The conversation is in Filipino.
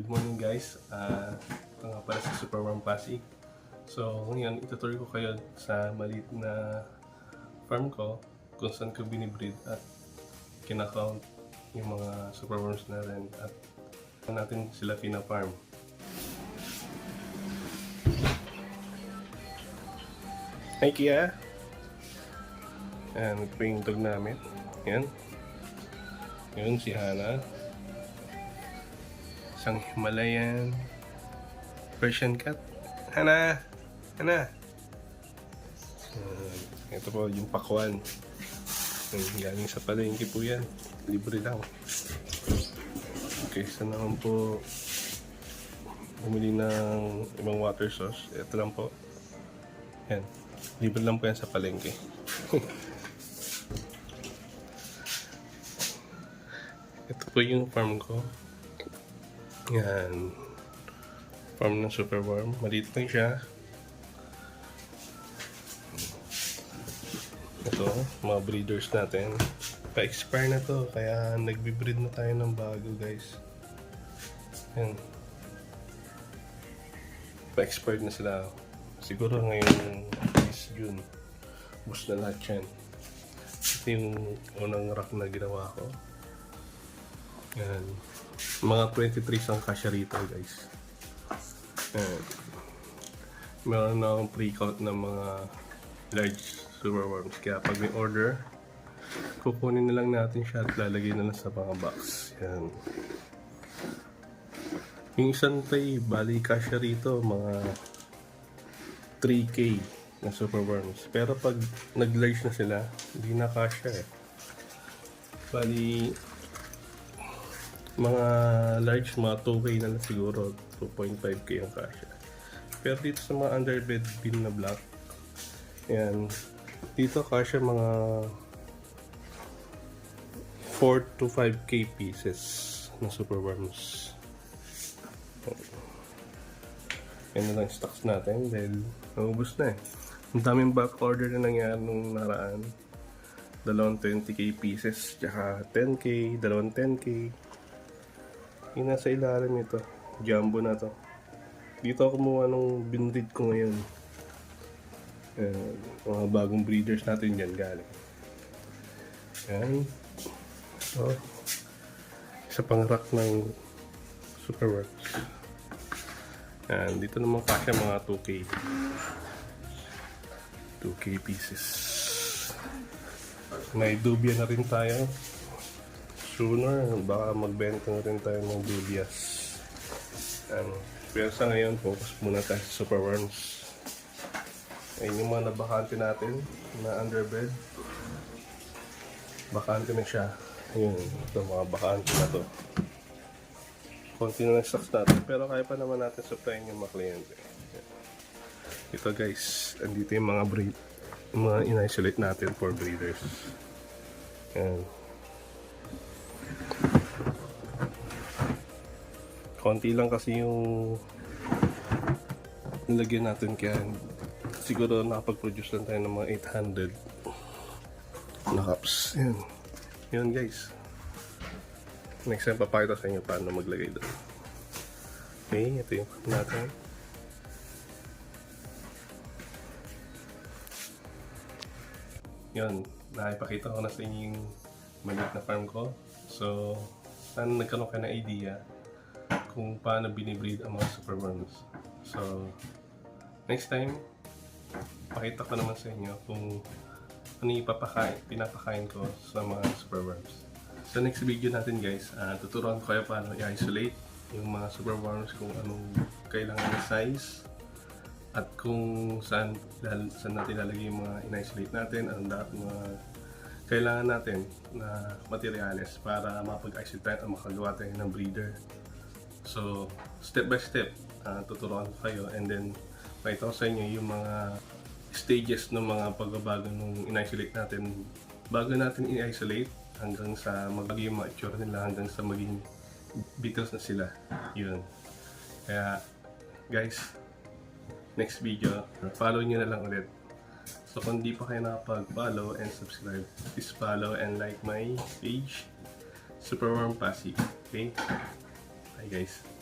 Good morning guys, ito nga pala si Superworm Pasig. So ngayon itutuloy ko kayo sa maliit na farm ko kung saan ko binibreed at kinakount yung mga superworms na rin at natin sila pina-farm. Hi Kia! Ayan, ito po yung dog namin. Ayan. Yun si Hana. Isang Himalayan Persian cat. Hana! Hana! Ito po yung pakwan. Galing sa palengke po yan. Libre lang. Okay, so naman po bumili ng ibang water sauce. Ito lang po. Yan. Libre lang po yan sa palengke. Ito po yung farm ko. Yan. Farm ng Superworm. Maliit lang siya. Ito, mga breeders natin. Pa-expire na to. Kaya nagbe-breed na tayo ng bago guys. Yan. Pa-expired na sila. Siguro ngayon is June. Bus na lahat yan. Ito yung unang rack na ginawa ko. Yan. Mga 23 ang kasya rito guys. Yan. Meron na akong pre-count ng mga large superworms. Kaya pag may order, kukunin na lang natin siya at lalagay na lang sa mga box. Yan. Yung isang tray, bali kasya rito, mga 3K na superworms. Pero pag nag-large na sila, hindi na kasya eh. Bali, mga large, mga 2K na lang siguro, 2.5K ang kasya. Pero dito sa mga underbed bin na black, yan, dito kasya mga 4 to 5K pieces na superworms. Yan na lang stocks natin dahil naubos na eh. Ang daming back order na nangyari nung naraan. Dalawang 20K pieces, tsaka 10K, dalawang 10K. Yung nasa ilalim ito, jumbo na to. Dito ako kumuha nung binreed ko ngayon. Mga bagong breeders natin dyan galing. Yan. So, isa pang rack ng Superworms. Yan, dito naman kasya mga 2K. 2K pieces. May dubia na rin tayo. Sooner, baka magbenta na rin tayo ng dubias. Pero sa ngayon, focus muna tayo sa Superworms. Ayun yung mga nabakante natin na underbed. Bakante na siya. Ayun, ito mga bakante na to. Konti na lang stocks natin, pero kaya pa naman natin supplyin yung mga kliyente. Ito guys, andito yung mga breed, mga in-isolate natin for breeders. Ayan. Konti lang kasi yung nilagyan natin, kaya siguro nakapag-produce lang tayo ng mga 800 na cups. Yan. Yun guys. Next time papakita sa inyo paano maglagay doon. Okay, ito yung cup natin. Yun, nakipakita ko na sa inyo yung maliit na farm ko. So, sana nagkaroon kayo ng idea kung paano binibreed ang mga superworms. So, next time, pakita ko naman sa inyo kung ano yung pinapakain ko sa mga superworms. Sa next video natin guys, tuturuan ko kayo paano i-isolate yung mga superworms, kung anong kailangan na size at kung saan natin lalagay yung mga in-isolate natin, anong dapat mga kailangan natin na materyales para mapag-isolate tayo at makagawa tayo ng breeder. So, step by step, tuturuan ko kayo, and then pakita ko sa inyo yung mga stages ng mga pagbabago nung in-isolate natin bago natin i-isolate hanggang sa maging mature nila, hanggang sa maging beetles na sila. Yun. Kaya, guys, next video, follow nyo na lang ulit. So, kung di pa kayo nakapag-follow and subscribe, please follow and like my page, Superworm Pasig. Okay? Bye guys.